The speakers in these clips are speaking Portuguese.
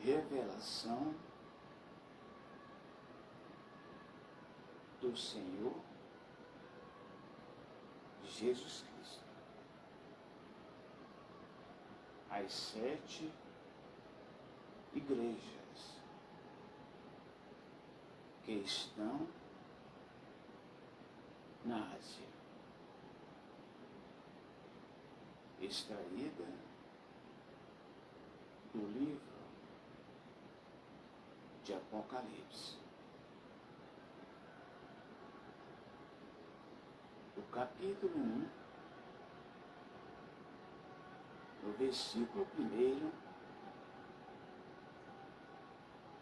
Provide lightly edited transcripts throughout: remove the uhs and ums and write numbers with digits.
revelação do Senhor Jesus Cristo. As 7 igrejas que estão na Ásia, extraída do livro de Apocalipse, do capítulo 1, no versículo 1,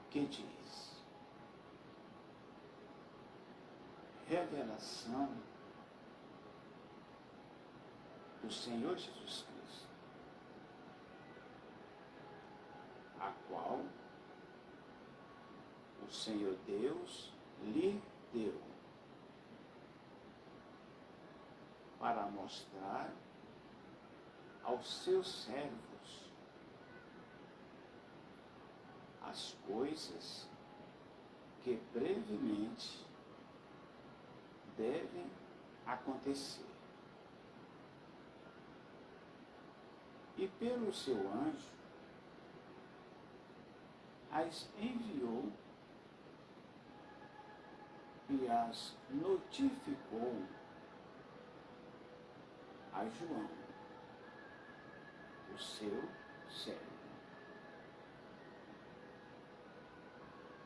que diz: revelação do Senhor Jesus Cristo, a qual o Senhor Deus lhe deu para mostrar aos seus servos as coisas que brevemente devem acontecer. E pelo seu anjo as enviou e as notificou a João, o seu servo,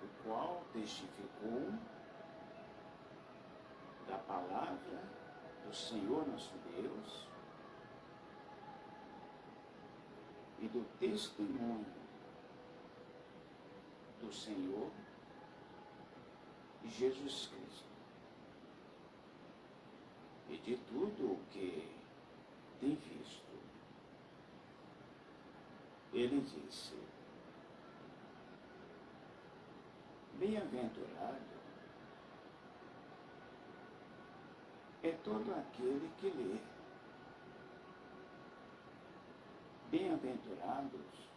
o qual testificou da palavra do Senhor nosso Deus e do testemunho do Senhor Jesus Cristo, e de tudo o que tem visto. Ele disse: bem-aventurado é todo aquele que lê. Bem-aventurados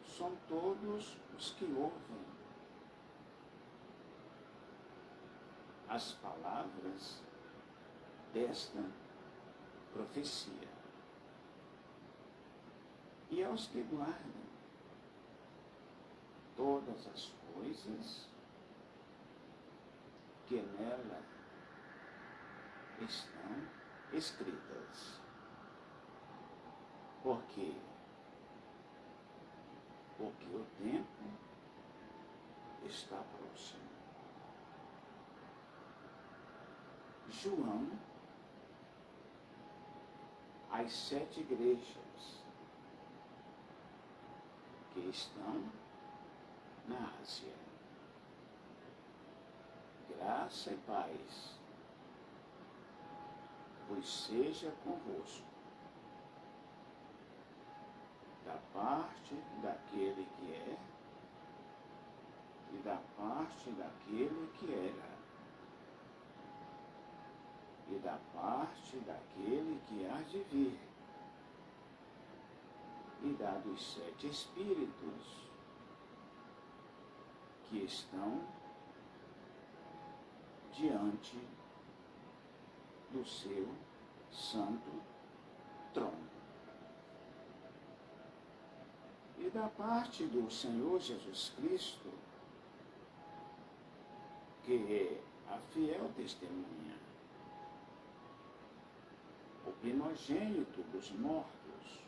são todos os que ouvem as palavras desta profecia e aos que guardam todas as coisas que nela estão escritas. Por quê? Porque o tempo está próximo. João, as 7 igrejas que estão na Ásia. Graça e paz pois seja convosco, da parte daquele que é e da parte daquele que era, e da parte daquele que há de vir, e da dos 7 Espíritos que estão diante do seu santo trono. E da parte do Senhor Jesus Cristo, que é a fiel testemunha, o primogênito dos mortos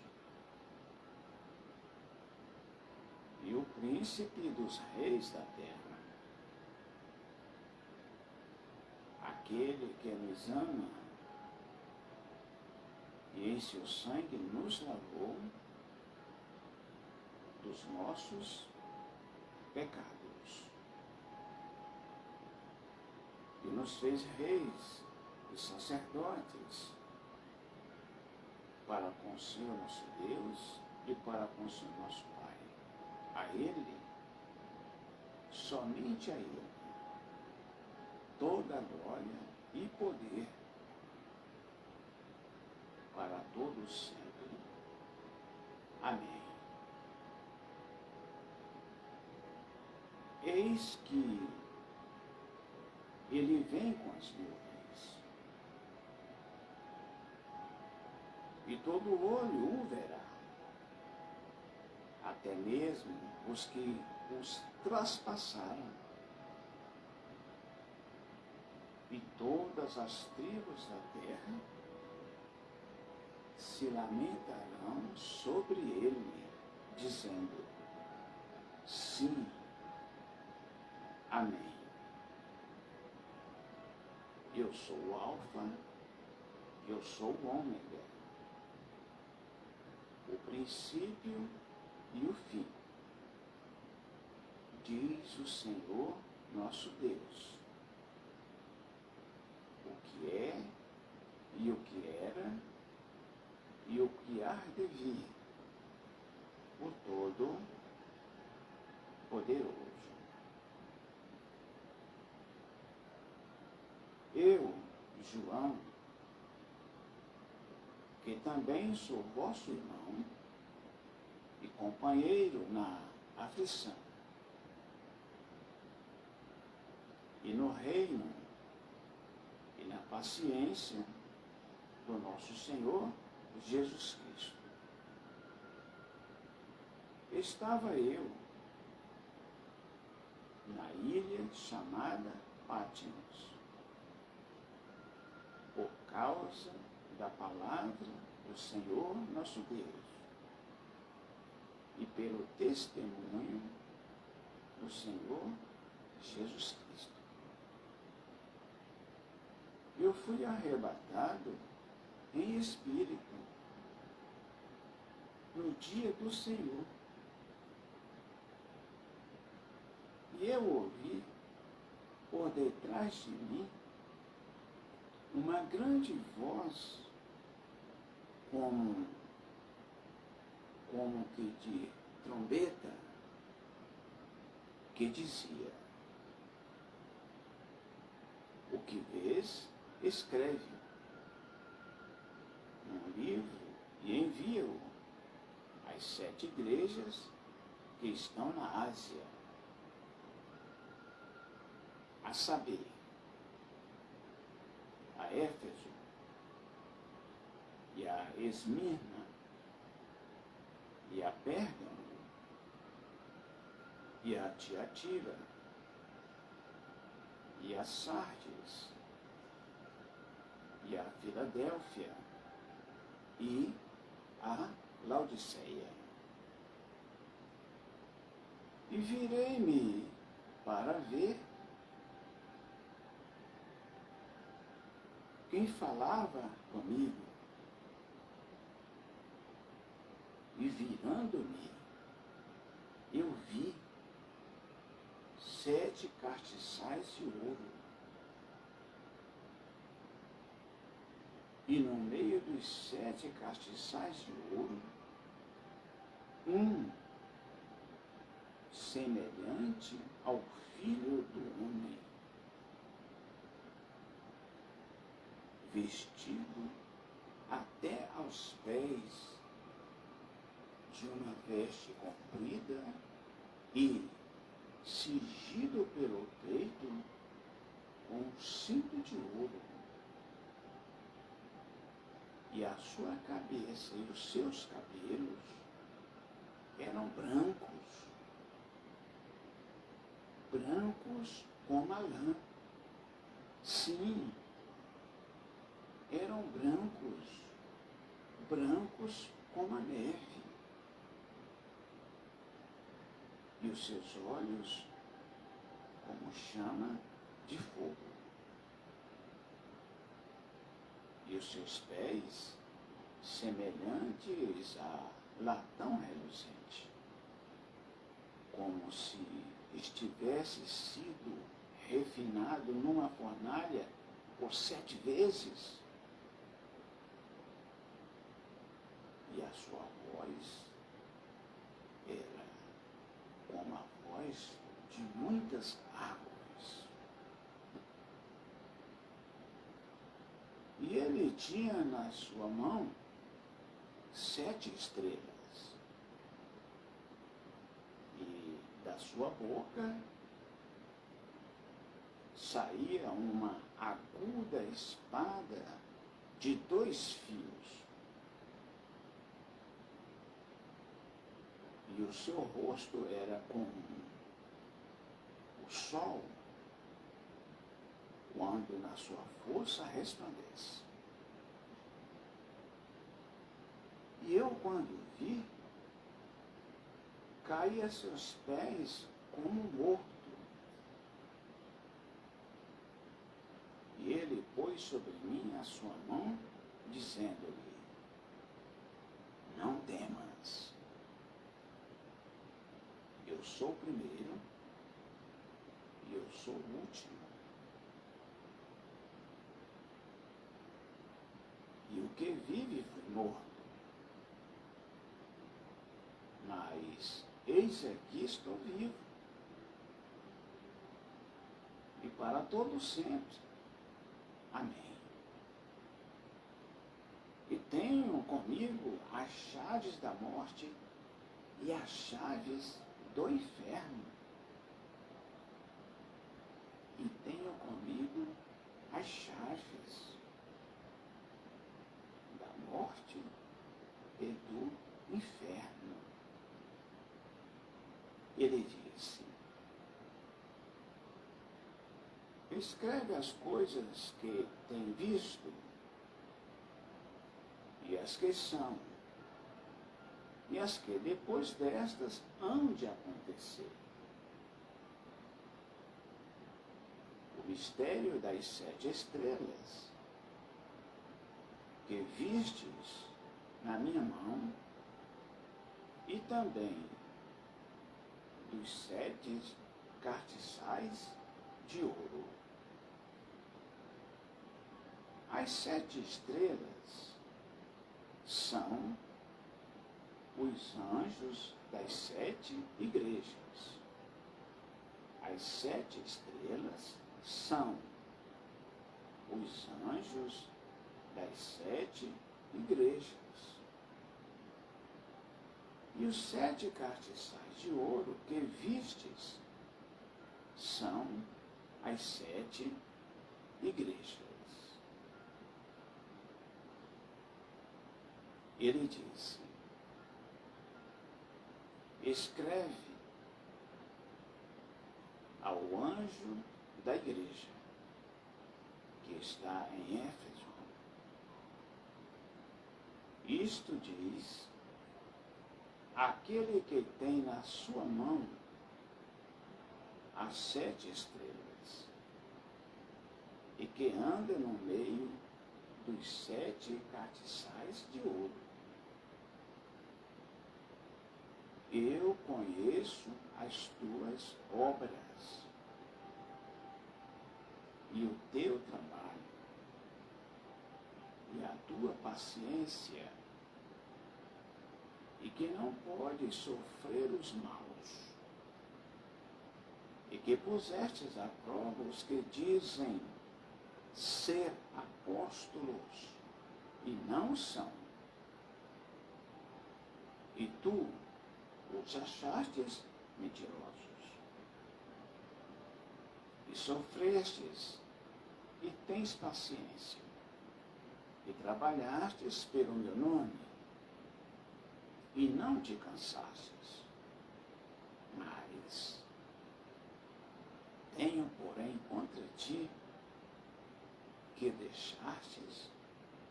e o príncipe dos reis da terra, aquele que nos ama e em seu sangue nos lavou dos nossos pecados e nos fez reis e sacerdotes para com o Senhor nosso Deus e para com o Senhor nosso Pai. A Ele, somente a Ele, toda a glória e poder para todos sempre. Amém. eis que ele vem com as nuvens, e todo olho o verá, até mesmo os que os traspassaram, e todas as tribos da terra se lamentarão sobre ele, dizendo: sim, amém. Eu sou o Alfa, eu sou o Ômega, o princípio e o fim, diz o Senhor nosso Deus, o que é e o que era e o que há de vir, o Todo-Poderoso. Eu, João, que também sou vosso irmão e companheiro na aflição e no reino e na paciência do nosso Senhor Jesus Cristo. Estava eu na ilha chamada Patmos, por causa da palavra do Senhor nosso Deus e pelo testemunho do Senhor Jesus Cristo. Eu fui arrebatado em espírito no dia do Senhor, e eu ouvi por detrás de mim uma grande voz, como que de trombeta, que dizia: o que vês, escreve num livro e envia-o às 7 igrejas que estão na Ásia, a saber, a Éfeso e a Esmirna e a Pérgamo e a Tiatira e a Sardes e a Filadélfia e a Laodiceia. E virei-me para ver quem falava comigo, e virando-me, eu vi 7 castiçais de ouro, e no meio dos 7 castiçais de ouro, um semelhante ao Filho do Homem, vestido até aos pés de uma veste comprida e cingido pelo peito com um cinto de ouro, e a sua cabeça e os seus cabelos eram brancos, brancos como a lã. Sim, eram brancos, brancos como a neve. E os seus olhos como chama de fogo. E os seus pés semelhantes a latão reluzente, como se estivesse sido refinado numa fornalha por 7 vezes. E a sua voz era como a voz de muitas águas. E ele tinha na sua mão 7 estrelas. E da sua boca saía uma aguda espada de 2 fios, e o seu rosto era como o sol, quando na sua força resplandece. E eu, quando vi, caí a seus pés como morto. E ele pôs sobre mim a sua mão, dizendo-lhe: não temas, eu sou o primeiro e eu sou o último. E o que vive foi morto. Mas eis aqui estou vivo, e para todo sempre. Amém. E tenho comigo as chaves da morte e as chaves do inferno. E tenho comigo as chaves da morte e do inferno. Ele disse: escreve as coisas que tem visto e as que são, e as que depois destas hão de acontecer. O mistério das 7 estrelas que vistes na minha mão, e também dos 7 castiçais de ouro. As 7 estrelas são os anjos das 7 igrejas. As 7 estrelas são os anjos das 7 igrejas. E os 7 castiçais de ouro que vistes são as 7 igrejas. Ele disse: escreve ao anjo da igreja que está em Éfeso. Isto diz aquele que tem na sua mão as 7 estrelas e que anda no meio dos 7 castiçais de ouro. Eu conheço as tuas obras e o teu trabalho e a tua paciência, e que não podes sofrer os maus, e que pusestes à prova os que dizem ser apóstolos e não são, e tu os achastes mentirosos, e sofrestes e tens paciência, e trabalhastes pelo meu nome, e não te cansastes. Mas tenho, porém, contra ti que deixastes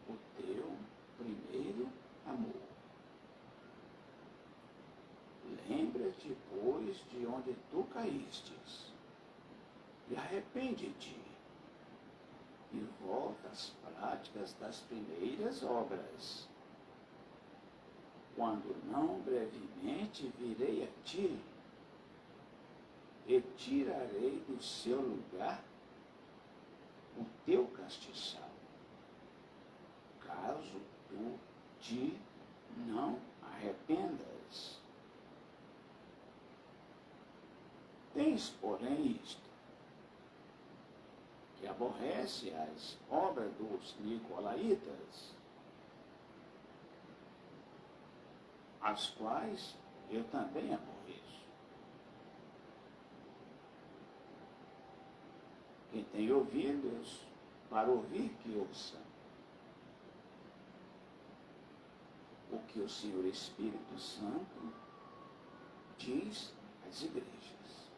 o teu primeiro amor. Lembra-te, pois, de onde tu caístes, e arrepende-te, e volta às práticas das primeiras obras. Quando não brevemente virei a ti, e tirarei do seu lugar o teu castiçal, caso tu te não arrependas. Tens, porém, isto, que aborrece as obras dos nicolaítas, as quais eu também aborreço. Quem tem ouvidos para ouvir, que ouça o que o Senhor Espírito Santo diz às igrejas.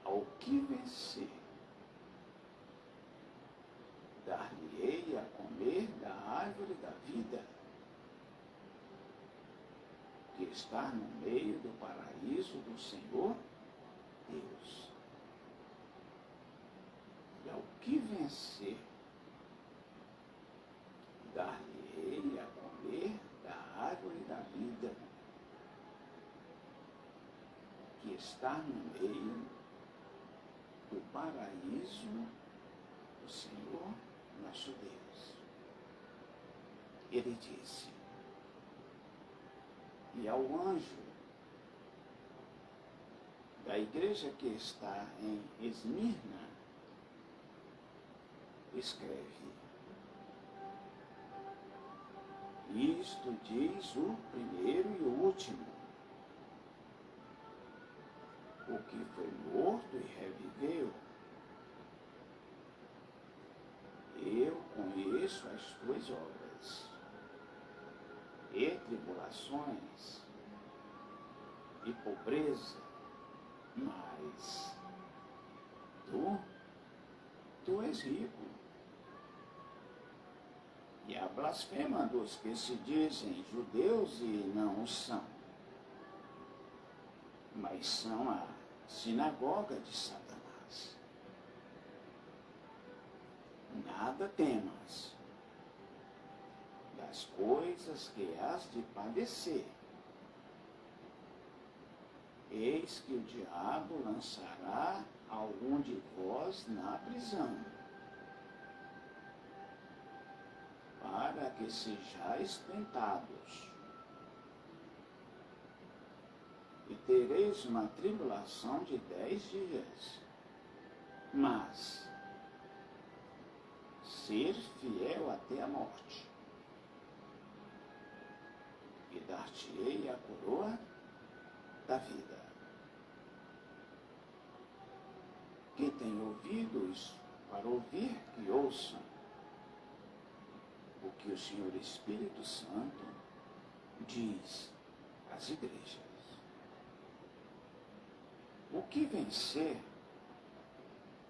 Ao que vencer, dar-lhe-ei a comer da árvore da vida, que está no meio do paraíso do Senhor Deus. E ao que vencer, dar-lhe-ei a comer da árvore da vida, que está no meio do paraíso do Senhor nosso Deus. Ele disse, e ao anjo da igreja que está em Esmirna, escreve, isto diz o primeiro e o último, o que foi morto e reviveu. Eu conheço as tuas obras, e tribulações, e pobreza, mas tu és rico. E a blasfema dos que se dizem judeus e não o são, mas são a sinagoga de Satanás. Nada temas das coisas que has de padecer. Eis que o diabo lançará algum de vós na prisão, para que sejais tentados. E tereis uma tribulação de 10 dias. Mas ser fiel até a morte, e dar-te-ei a coroa da vida. Quem tem ouvidos para ouvir, que ouçam o que o Senhor Espírito Santo diz às igrejas. O que vencer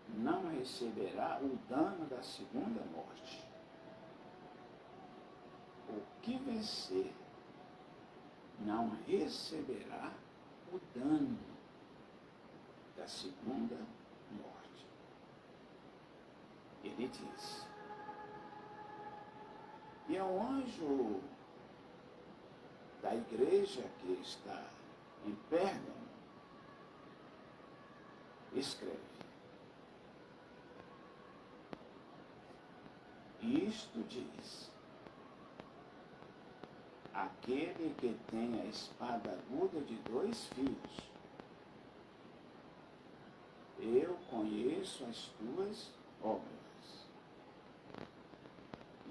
não receberá o dano da segunda morte. O que vencer não receberá o dano da segunda morte. Ele diz, e ao anjo da igreja que está em Pérgamo, escreve, isto diz, aquele que tem a espada aguda de 2 fios, eu conheço as tuas obras,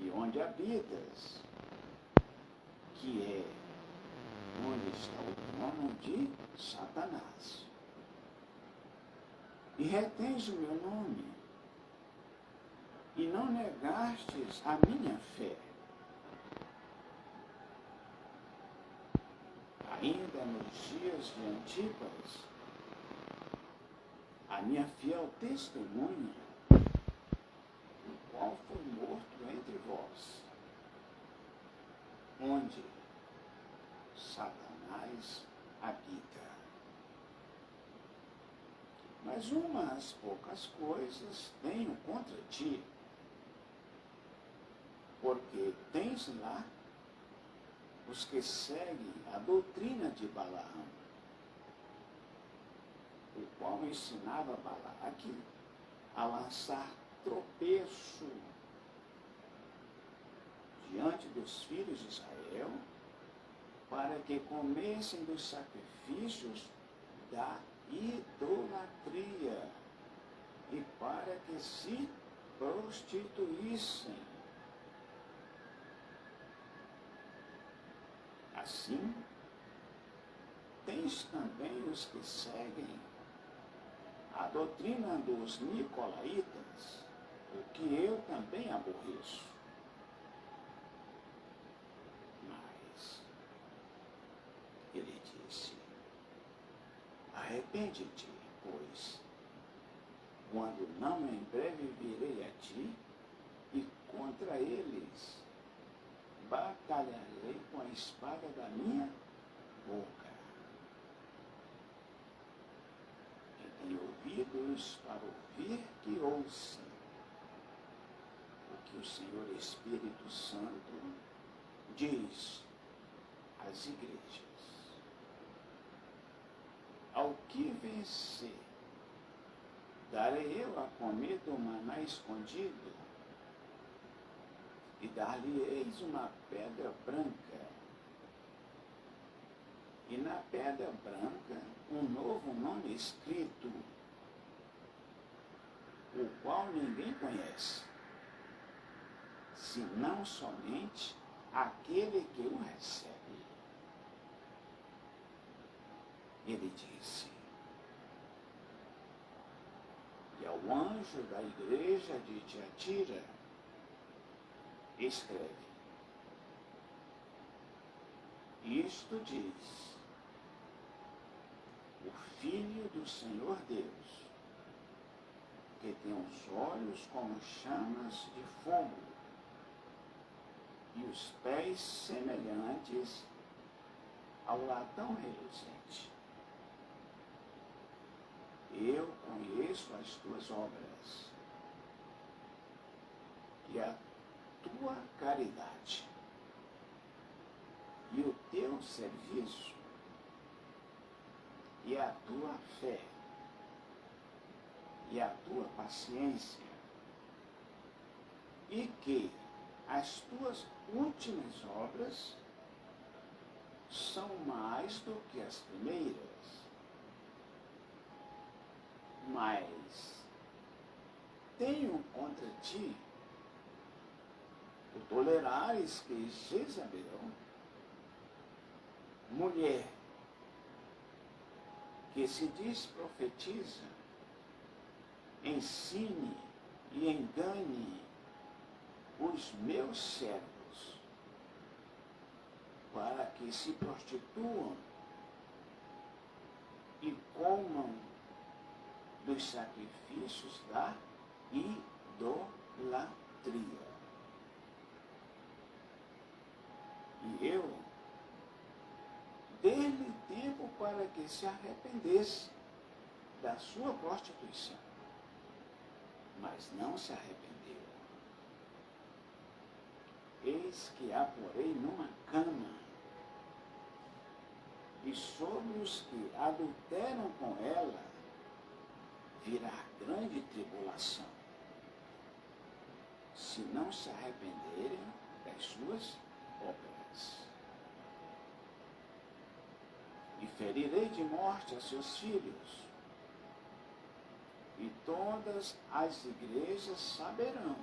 e onde habitas, que é onde está o trono de Satanás, e retens o meu nome, e não negastes a minha fé, ainda nos dias de Antipas, a minha fiel testemunha, o qual foi morto entre vós, onde Satanás habita. Mas umas poucas coisas tenho contra ti, porque tens lá os que seguem a doutrina de Balaão, o qual ensinava Balaque a lançar tropeço diante dos filhos de Israel, para que comessem dos sacrifícios da idolatria e para que se prostituíssem. Assim, tens também os que seguem doutrina dos nicolaítas, o que eu também aborreço. Mas ele disse: arrepende-te, pois, quando não em breve virei a ti, e contra eles batalharei com a espada da minha boca. Quem tem ouvidos para ouvir, que ouça o que o Senhor Espírito Santo diz às igrejas. Ao que vencer, darei eu a comer do maná escondido, e dar-lhe-eis uma pedra branca, e na pedra branca um novo nome escrito, o qual ninguém conhece, senão somente aquele que o recebe. Ele disse: e ao anjo da igreja de Tiatira, escreve: isto diz o Filho do Senhor Deus, que tem os olhos como chamas de fogo e os pés semelhantes ao latão reluzente. Eu conheço as tuas obras e a tua caridade e o teu serviço e a tua fé e a tua paciência, e que as tuas últimas obras são mais do que as primeiras. Mas tenho contra ti o tolerares que Jezabel, mulher que se diz profetiza, ensine e engane os meus servos para que se prostituam e comam dos sacrifícios da idolatria. E eu dei-lhe tempo para que se arrependesse da sua prostituição, mas não se arrependeu. Eis que a porei numa cama, e sobre os que adulteram com ela virá grande tribulação, se não se arrependerem das suas obras. E ferirei de morte a seus filhos, e todas as igrejas saberão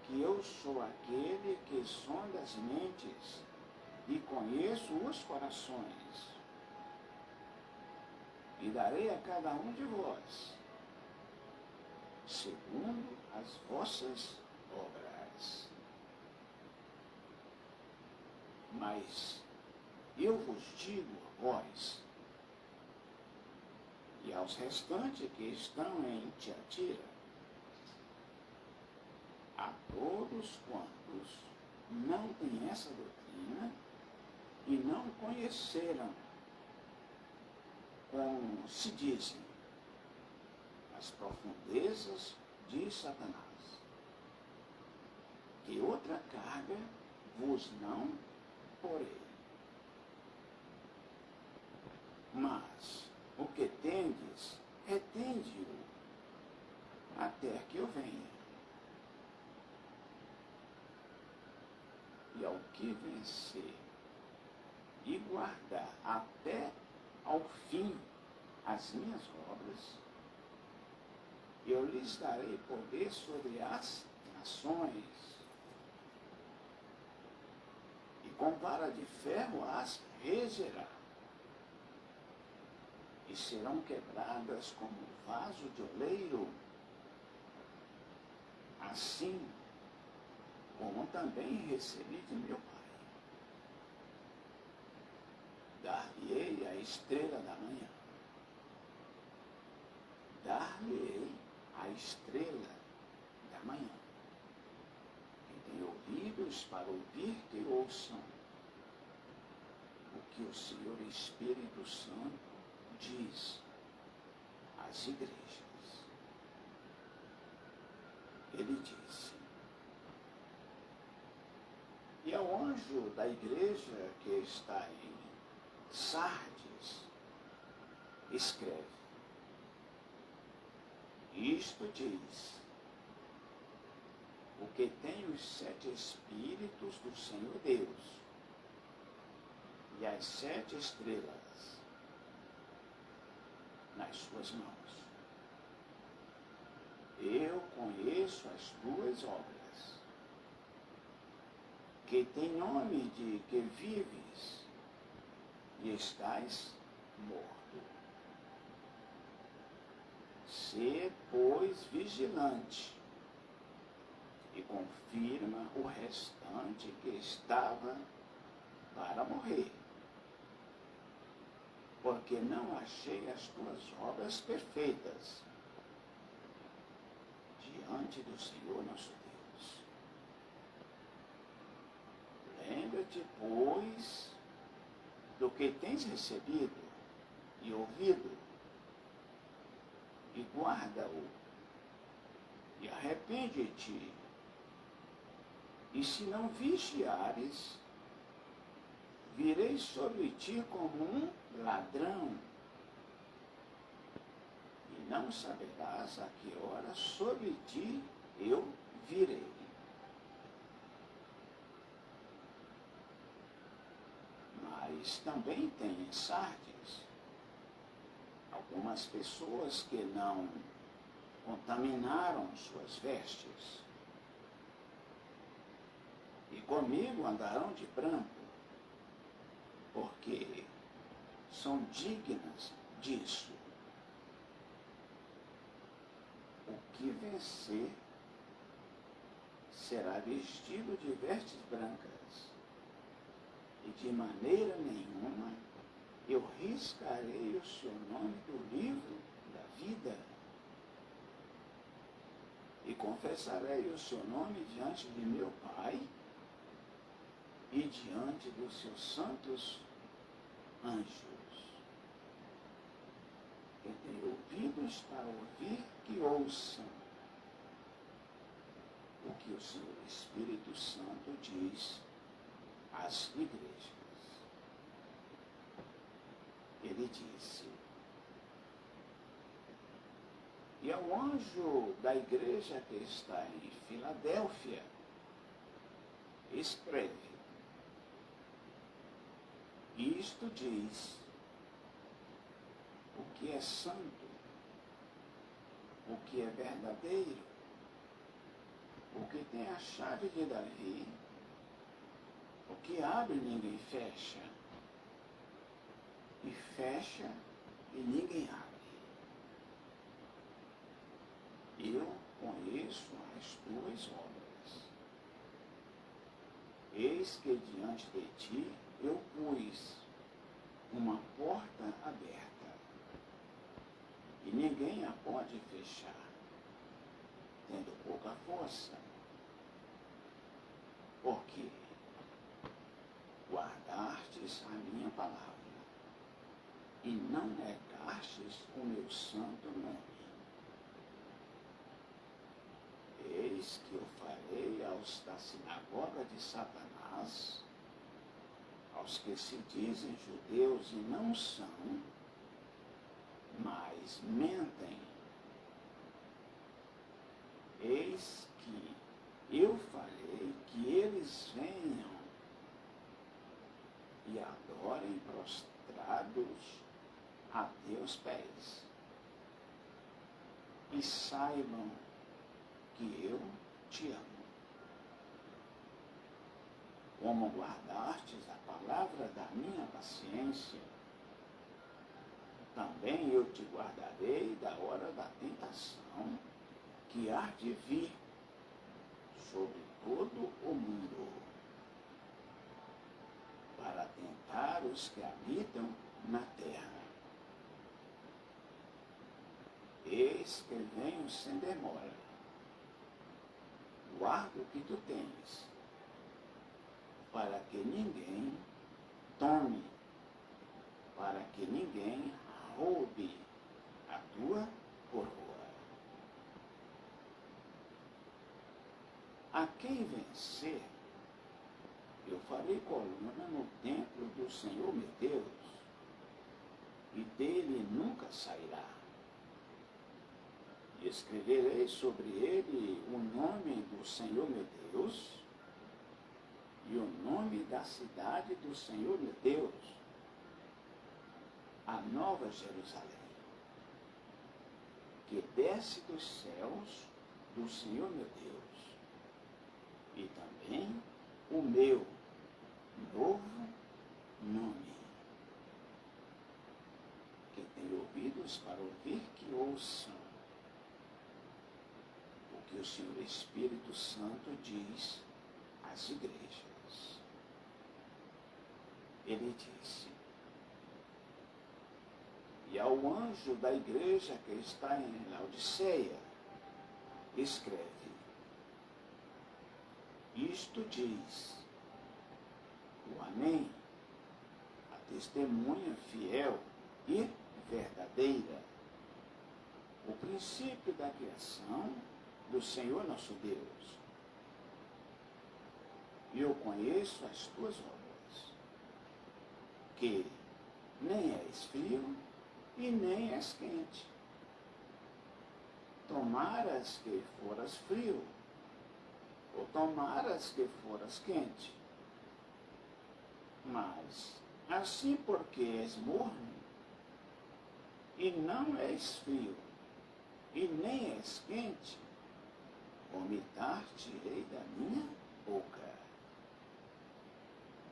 que eu sou aquele que sonda as mentes e conheço os corações. E darei a cada um de vós, segundo as vossas obras. Mas eu vos digo a vós, e aos restantes que estão em Tiatira, a todos quantos não têm essa doutrina e não conheceram, como se dizem, as profundezas de Satanás, que outra carga vos não porei. Mas o que tendes, retende-o até que eu venha. E ao que vencer e guardar até ao fim as minhas obras, eu lhes darei poder sobre as nações, e com vara de ferro as regerá, e serão quebradas como vaso de oleiro, assim como também recebi de meu Pai. Dar-lhe-ei a estrela da manhã. Dar-lhe-ei a estrela da manhã. Quem tem ouvidos para ouvir, que ouçam o que o Senhor Espírito Santo diz às igrejas. Ele disse: e ao anjo da igreja que está em Sardes, escreve: isto diz o que tem os 7 Espíritos do Senhor Deus e as 7 estrelas nas suas mãos. Eu conheço as tuas obras, que tem nome de que vives e estás morto. Sê, pois, vigilante e confirma o restante que estava para morrer, porque não achei as tuas obras perfeitas diante do Senhor nosso Deus. Lembra-te, pois, do que tens recebido e ouvido, e guarda-o, e arrepende-te. E se não vigiares, virei sobre ti como um ladrão, e não saberás a que hora sobre ti eu virei. Mas também tem em Sardes algumas pessoas que não contaminaram suas vestes, e comigo andarão de branco, porque são dignas disso. O que vencer será vestido de vestes brancas, e de maneira nenhuma eu riscarei o seu nome do livro da vida, e confessarei o seu nome diante de meu Pai e diante dos seus santos anjos. Quem tem ouvidos para ouvir, que ouçam o que o Senhor Espírito Santo diz às igrejas. Ele disse: e ao anjo da igreja que está em Filadélfia, escreve: isto diz o que é santo, o que é verdadeiro, o que tem a chave de Davi, o que abre e ninguém fecha, e fecha e ninguém abre. Eu conheço as tuas obras. Eis que diante de ti eu pus uma porta aberta, e ninguém a pode fechar, tendo pouca força, porque guardastes a minha palavra, e não negastes o meu santo nome. Eis que eu farei aos da sinagoga de Satanás, aos que se dizem judeus e não são, mas mentem. Eis que eu farei que eles venham e adorem prostrados a teus pés, e saibam que eu te amo. Como guardastes a palavra da minha paciência, também eu te guardarei da hora da tentação que há de vir sobre todo o mundo, para tentar os que habitam na terra. Eis que venho sem demora. Guarda o que tu tens, para que ninguém tome, para que ninguém roube a tua coroa. A quem vencer, eu farei coluna no templo do Senhor meu Deus, e dele nunca sairá. E escreverei sobre ele o nome do Senhor meu Deus e o nome da cidade do Senhor meu Deus, a nova Jerusalém, que desce dos céus do Senhor meu Deus, e também o meu novo nome. Quem tem ouvidos para ouvir, que ouçam o que o Senhor Espírito Santo diz às igrejas. Ele disse: e ao anjo da igreja que está em Laodiceia, escreve: isto diz o Amém, a testemunha fiel e verdadeira, o princípio da criação do Senhor nosso Deus. E eu conheço as tuas obras, que nem és frio e nem és quente. Tomaras que foras frio, ou tomaras que foras quente. Mas, assim porque és morno, e não és frio, e nem és quente, vomitar-te-ei da minha boca.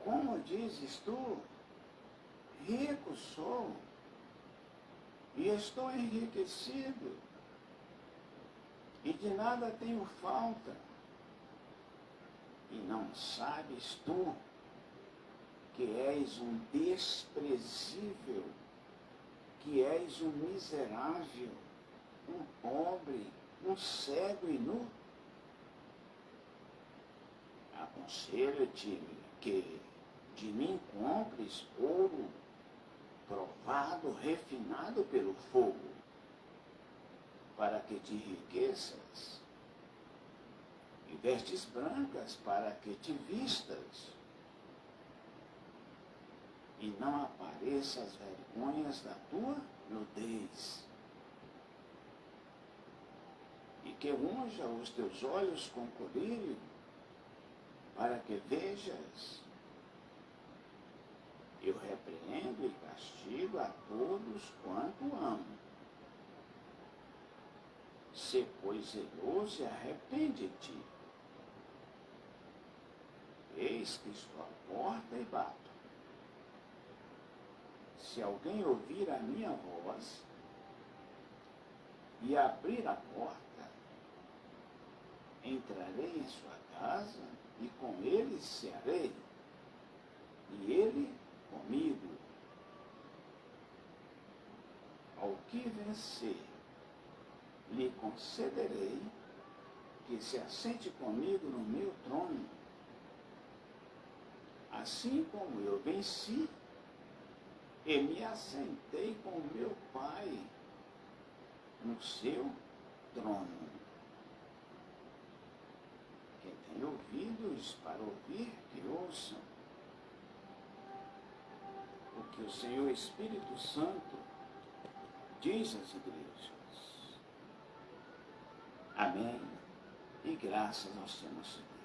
Como dizes tu, rico sou, e estou enriquecido, e de nada tenho falta, e não sabes tu que és um desprezível, que és um miserável, um pobre, um cego e nu? Aconselho-te que de mim compres ouro provado, refinado pelo fogo, para que te enriqueças, e vestes brancas para que te vistas, e não apareça as vergonhas da tua nudez, e que unja os teus olhos com colírio, para que vejas. Eu repreendo e castigo a todos quanto amo. Se, pois, zeloso, e arrepende-te. Eis que estou à porta e bato. Se alguém ouvir a minha voz e abrir a porta, entrarei em sua casa e com ele cearei, e ele comigo. Ao que vencer, lhe concederei que se assente comigo no meu trono, assim como eu venci e me assentei com meu Pai no seu trono. Quem tem ouvidos para ouvir, que ouçam o que o Senhor Espírito Santo diz às igrejas. Amém. E graças nós temos, Senhor.